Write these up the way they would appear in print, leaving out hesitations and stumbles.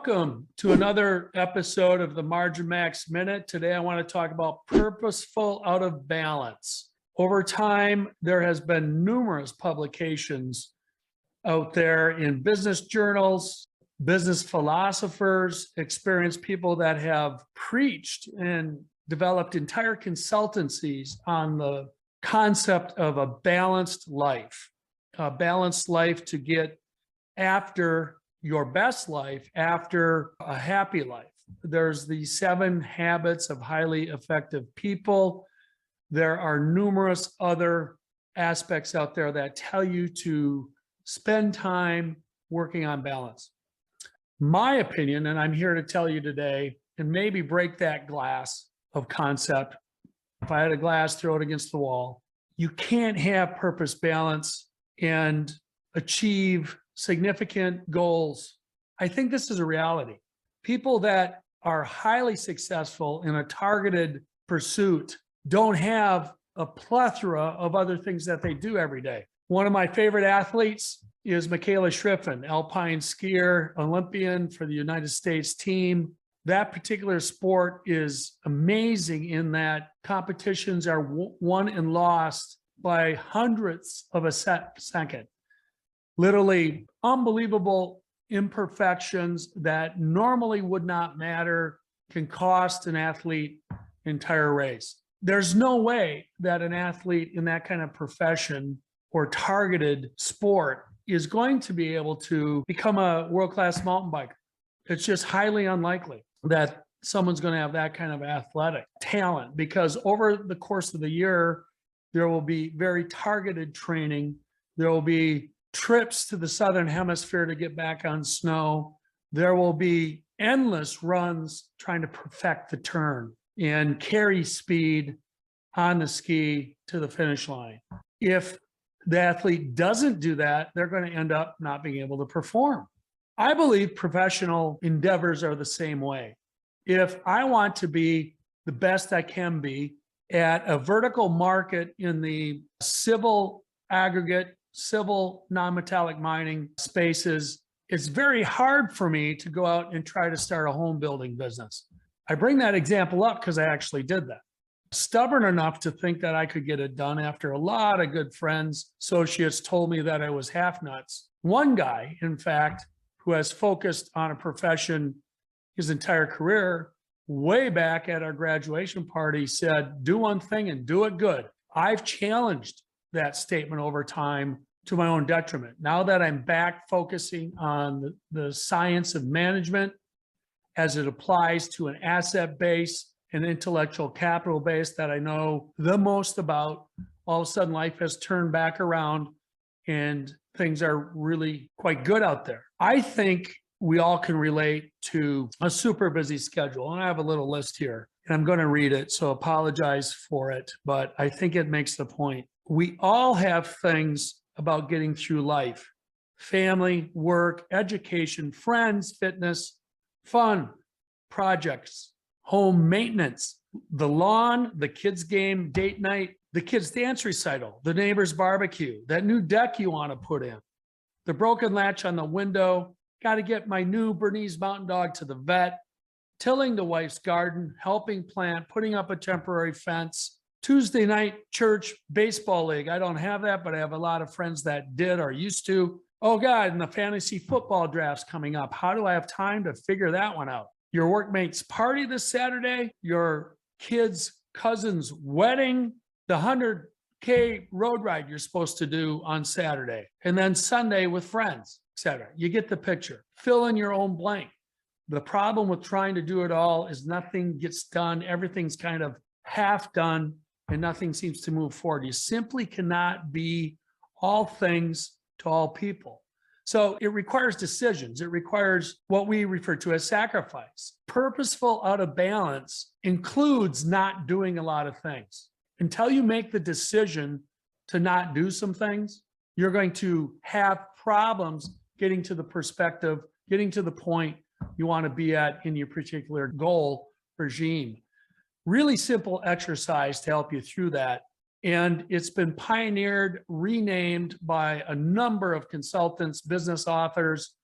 Welcome to another episode of the Margin Max Minute. Today, I want to talk about purposeful out of balance. Over time, there has been numerous publications out there in business journals, business philosophers, experienced people that have preached and developed entire consultancies on the concept of a balanced life to get after your best life, after a happy life. There's the 7 habits of highly effective people. There are numerous other aspects out there that tell you to spend time working on balance. My opinion, and I'm here to tell you today, and maybe break that glass of concept. If I had a glass, throw it against the wall. You can't have purpose, balance, and achieve significant goals. I think this is a reality. People that are highly successful in a targeted pursuit don't have a plethora of other things that they do every day. One of my favorite athletes is 𝑨𝒚𝒓𝒆𝒔, alpine skier, Olympian for the United States team. That particular sport is amazing in that competitions are won and lost by hundredths of a second. Literally unbelievable imperfections that normally would not matter can cost an athlete entire race. There's no way that an athlete in that kind of profession or targeted sport is going to be able to become a world-class mountain biker. It's just highly unlikely that someone's going to have that kind of athletic talent, because over the course of the year, there will be very targeted training. There will be trips to the Southern Hemisphere to get back on snow. There will be endless runs trying to perfect the turn and carry speed on the ski to the finish line. If the athlete doesn't do that, they're going to end up not being able to perform. I believe professional endeavors are the same way. If I want to be the best I can be at a vertical market in the civil aggregate, civil non-metallic mining spaces, it's very hard for me to go out and try to start a home building business. I bring that example up because I actually did that. Stubborn enough to think that I could get it done after a lot of good friends, associates told me that I was half nuts. One guy, in fact, who has focused on a profession his entire career, way back at our graduation party said, do one thing and do it good. I've challenged that statement over time to my own detriment. Now that I'm back focusing on the science of management as it applies to an asset base, an intellectual capital base that I know the most about, all of a sudden life has turned back around and things are really quite good out there. I think we all can relate to a super busy schedule. And I have a little list here and I'm going to read it, so apologize for it, but I think it makes the point. We all have things about getting through life: family, work, education, friends, fitness, fun, projects, home maintenance, the lawn, the kids' game, date night, the kids' dance recital, the neighbor's barbecue, that new deck you want to put in, the broken latch on the window, got to get my new Bernese Mountain Dog to the vet, tilling the wife's garden, helping plant, putting up a temporary fence, Tuesday night church baseball league. I don't have that, but I have a lot of friends that did or used to. Oh God, and the fantasy football draft's coming up. How do I have time to figure that one out? Your workmate's party this Saturday, your kid's cousin's wedding, the 100K road ride you're supposed to do on Saturday, and then Sunday with friends, etc. You get the picture. Fill in your own blank. The problem with trying to do it all is nothing gets done. Everything's kind of half done and nothing seems to move forward. You simply cannot be all things to all people. So it requires decisions. It requires what we refer to as sacrifice. Purposeful out of balance includes not doing a lot of things. Until you make the decision to not do some things, you're going to have problems getting to the perspective, getting to the point you want to be at in your particular goal regime. Really simple exercise to help you through that. And it's been pioneered, renamed by a number of consultants, business authors,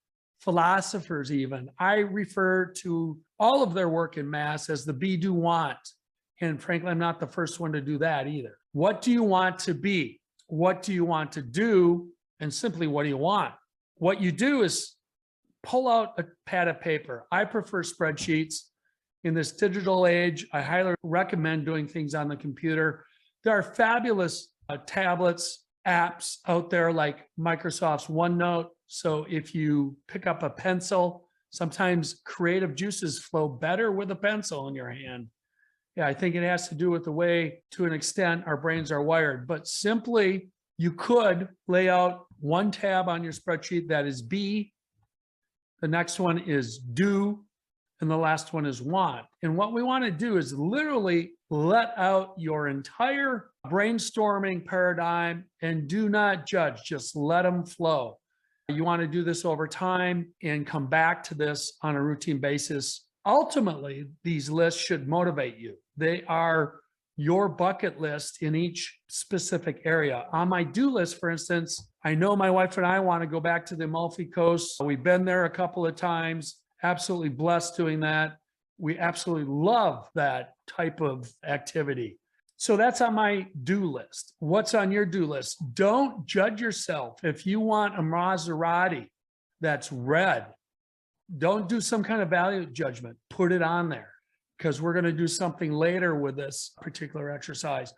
philosophers even. I refer to all of their work in mass as the be, do, want. And frankly, I'm not the first one to do that either. What do you want to be? What do you want to do? And simply, what do you want? What you do is pull out a pad of paper. I prefer spreadsheets. In this digital age, I highly recommend doing things on the computer. There are fabulous tablets, apps out there like Microsoft's OneNote. So if you pick up a pencil, sometimes creative juices flow better with a pencil in your hand. Yeah, I think it has to do with the way, to an extent, our brains are wired. But simply, you could lay out one tab on your spreadsheet that is be, the next one is do, and the last one is want. And what we want to do is literally let out your entire brainstorming paradigm and do not judge, just let them flow. You want to do this over time and come back to this on a routine basis. Ultimately, these lists should motivate you. They are your bucket list in each specific area. On my do list, for instance, I know my wife and I want to go back to the Amalfi Coast. We've been there a couple of times. Absolutely blessed doing that. We absolutely love that type of activity. So that's on my do list. What's on your do list? Don't judge yourself. If you want a Maserati that's red, don't do some kind of value judgment. Put it on there, because we're going to do something later with this particular exercise.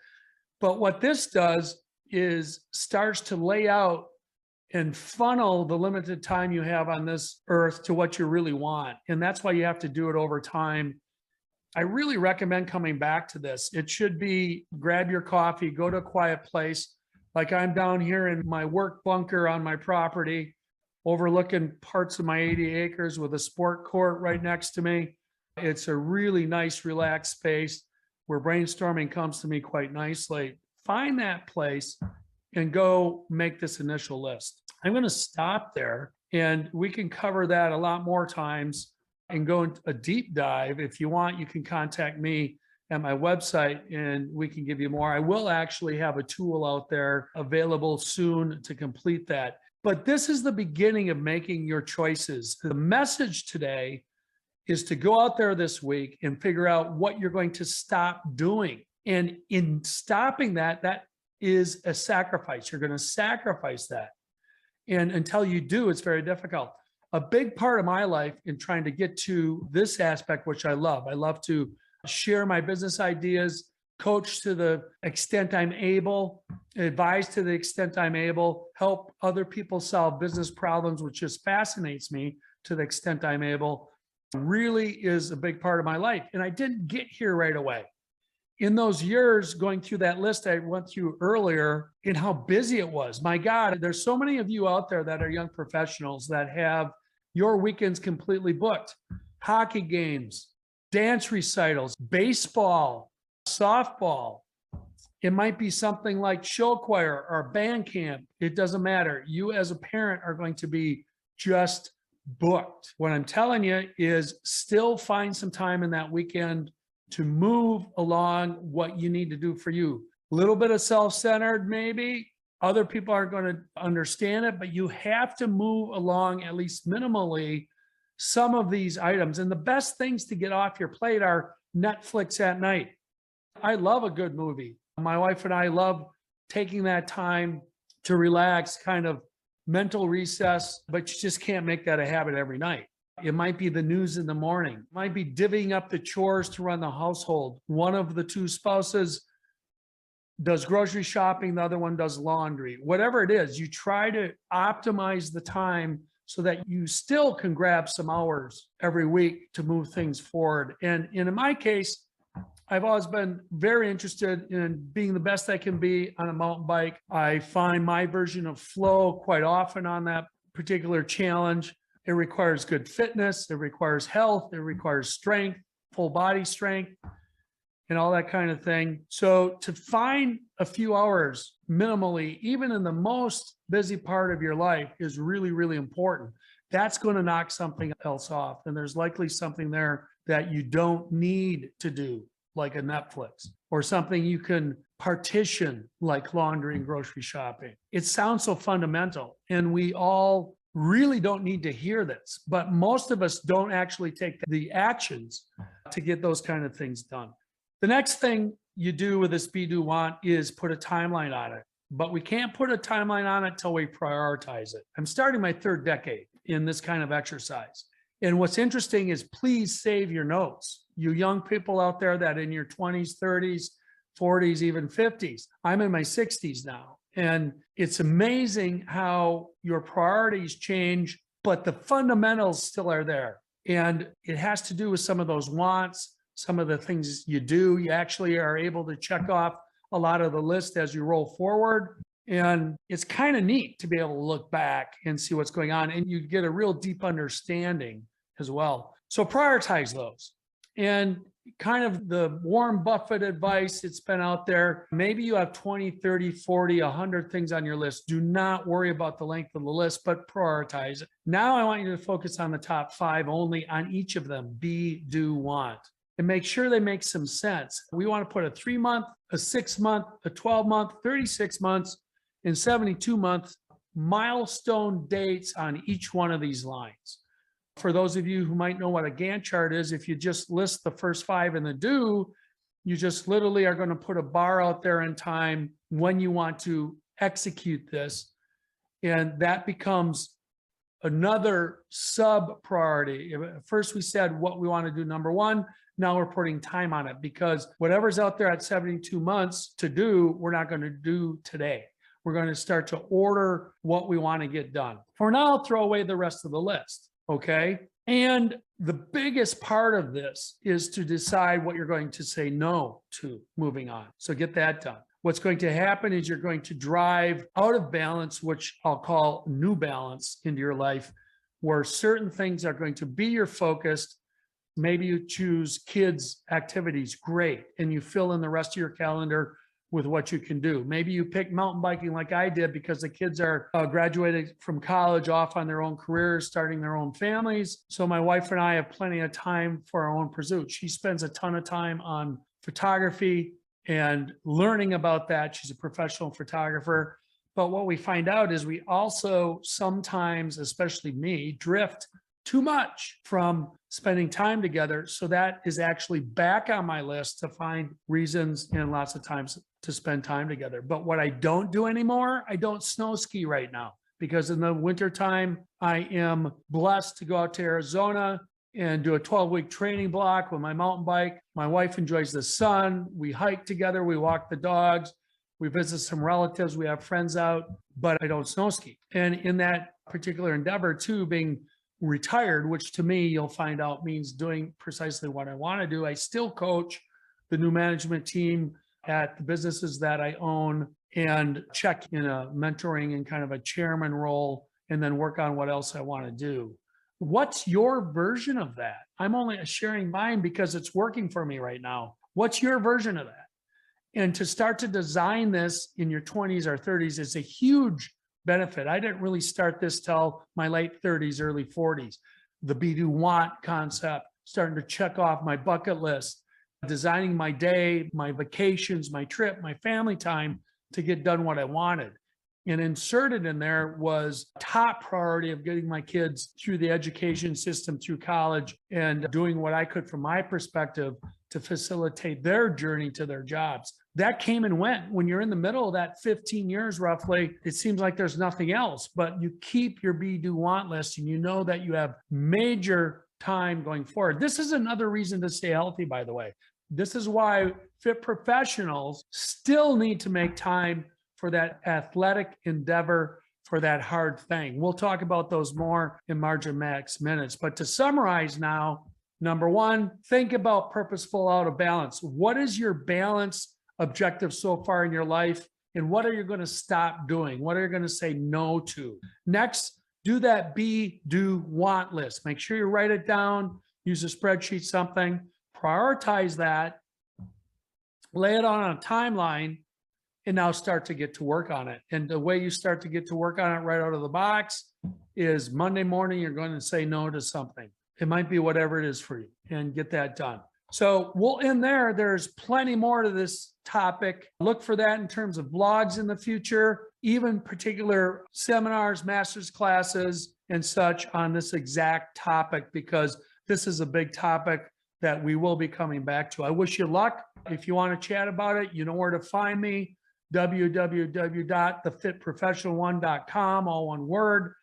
But what this does is starts to lay out and funnel the limited time you have on this earth to what you really want. And that's why you have to do it over time. I really recommend coming back to this. It should be grab your coffee, go to a quiet place. Like I'm down here in my work bunker on my property, overlooking parts of my 80 acres with a sport court right next to me. It's a really nice, relaxed space where brainstorming comes to me quite nicely. Find that place and go make this initial list. I'm going to stop there, and we can cover that a lot more times and go into a deep dive. If you want, you can contact me at my website and we can give you more. I will actually have a tool out there available soon to complete that. But this is the beginning of making your choices. The message today is to go out there this week and figure out what you're going to stop doing. And in stopping that, that is a sacrifice. You're going to sacrifice that. And until you do, it's very difficult. A big part of my life in trying to get to this aspect, which I love to share my business ideas, coach to the extent I'm able, advise to the extent I'm able, help other people solve business problems, which just fascinates me to the extent I'm able, really is a big part of my life. And I didn't get here right away. In those years, going through that list I went through earlier, and how busy it was. My God, there's so many of you out there that are young professionals that have your weekends completely booked. Hockey games, dance recitals, baseball, softball. It might be something like show choir or band camp. It doesn't matter. You as a parent are going to be just booked. What I'm telling you is still find some time in that weekend to move along what you need to do for you. A little bit of self-centered, maybe. Other people aren't going to understand it, but you have to move along, at least minimally, some of these items. And the best things to get off your plate are Netflix at night. I love a good movie. My wife and I love taking that time to relax, kind of mental recess, but you just can't make that a habit every night. It might be the news in the morning. It might be divvying up the chores to run the household. One of the two spouses does grocery shopping, the other one does laundry. Whatever it is, you try to optimize the time so that you still can grab some hours every week to move things forward. And in my case, I've always been very interested in being the best I can be on a mountain bike. I find my version of flow quite often on that particular challenge. It requires good fitness, it requires health, it requires strength, full body strength, and all that kind of thing. So to find a few hours minimally, even in the most busy part of your life, is really, really important. That's going to knock something else off. And there's likely something there that you don't need to do, like a Netflix, or something you can partition like laundry and grocery shopping. It sounds so fundamental, and we all really don't need to hear this, but most of us don't actually take the actions to get those kind of things done. The next thing you do with this be, do, want is put a timeline on it, but we can't put a timeline on it till we prioritize it. I'm starting my 3rd decade in this kind of exercise. And what's interesting is please save your notes. You young people out there that in your 20s, 30s, 40s, even 50s, I'm in my 60s now. And it's amazing how your priorities change, but the fundamentals still are there. And it has to do with some of those wants, some of the things you do. You actually are able to check off a lot of the list as you roll forward. And it's kind of neat to be able to look back and see what's going on. And you get a real deep understanding as well. So prioritize those. And kind of the Warren Buffett advice, it's been out there. Maybe you have 20, 30, 40, 100 things on your list. Do not worry about the length of the list, but prioritize it. Now I want you to focus on the top 5 only on each of them. Be, do, want. And make sure they make some sense. We want to put a 3-month, a 6-month, a 12-month, 36 months, and 72-month milestone dates on each one of these lines. For those of you who might know what a Gantt chart is, if you just list the first 5 in the do, you just literally are going to put a bar out there in time when you want to execute this. And that becomes another sub priority. First, we said what we want to do, number 1. Now we're putting time on it, because whatever's out there at 72 months to do, we're not going to do today. We're going to start to order what we want to get done. For now, throw away the rest of the list. Okay. And the biggest part of this is to decide what you're going to say no to moving on. So get that done. What's going to happen is you're going to drive out of balance, which I'll call new balance, into your life, where certain things are going to be your focus. Maybe you choose kids' activities, great, and you fill in the rest of your calendar with what you can do. Maybe you pick mountain biking like I did because the kids are graduating from college, off on their own careers, starting their own families. So my wife and I have plenty of time for our own pursuits. She spends a ton of time on photography and learning about that. She's a professional photographer. But what we find out is we also sometimes, especially me, drift too much from spending time together. So that is actually back on my list to find reasons and lots of times to spend time together. But what I don't do anymore, I don't snow ski right now, because in the wintertime, I am blessed to go out to Arizona and do a 12-week training block with my mountain bike. My wife enjoys the sun. We hike together. We walk the dogs. We visit some relatives. We have friends out, but I don't snow ski. And in that particular endeavor too, being retired, which to me, you'll find out means doing precisely what I want to do, I still coach the new management team at the businesses that I own and check in a mentoring and kind of a chairman role, and then work on what else I want to do. What's your version of that? I'm only sharing mine because it's working for me right now. What's your version of that? And to start to design this in your 20s or 30s is a huge benefit. I didn't really start this till my late 30s, early 40s. The be, do, want concept, starting to check off my bucket list, designing my day, my vacations, my trip, my family time to get done what I wanted. And inserted in there was top priority of getting my kids through the education system, through college, and doing what I could from my perspective to facilitate their journey to their jobs. That came and went. When you're in the middle of that 15 years roughly, it seems like there's nothing else, but you keep your be, do, want list, and you know that you have major time going forward. This is another reason to stay healthy, by the way. This is why fit professionals still need to make time for that athletic endeavor, for that hard thing. We'll talk about those more in Margin Max minutes. But to summarize now, number 1, think about purposeful out of balance. What is your balance objective so far in your life? And what are you going to stop doing? What are you going to say no to? Next, do that be, do, want list. Make sure you write it down, use a spreadsheet, something, prioritize that, lay it on a timeline, and now start to get to work on it. And the way you start to get to work on it right out of the box is Monday morning, you're going to say no to something. It might be whatever it is for you, and get that done. So we'll end there. There's plenty more to this topic. Look for that in terms of blogs in the future, even particular seminars, master's classes, and such on this exact topic, because this is a big topic that we will be coming back to. I wish you luck. If you want to chat about it, you know where to find me. www.thefitprofessional1.com, all one word.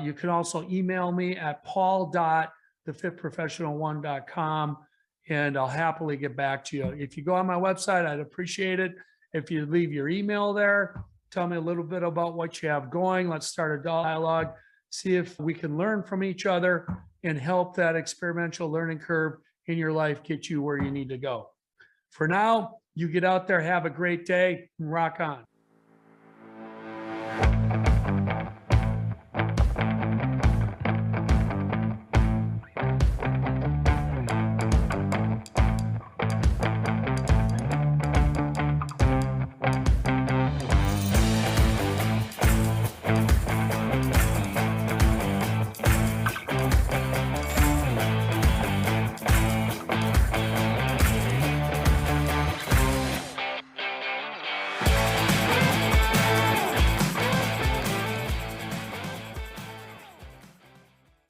You can also email me at paul.thefitprofessional1.com, and I'll happily get back to you. If you go on my website, I'd appreciate it if you leave your email there. Tell me a little bit about what you have going. Let's start a dialogue, see if we can learn from each other and help that experiential learning curve in your life get you where you need to go. For now, you get out there, have a great day, and rock on.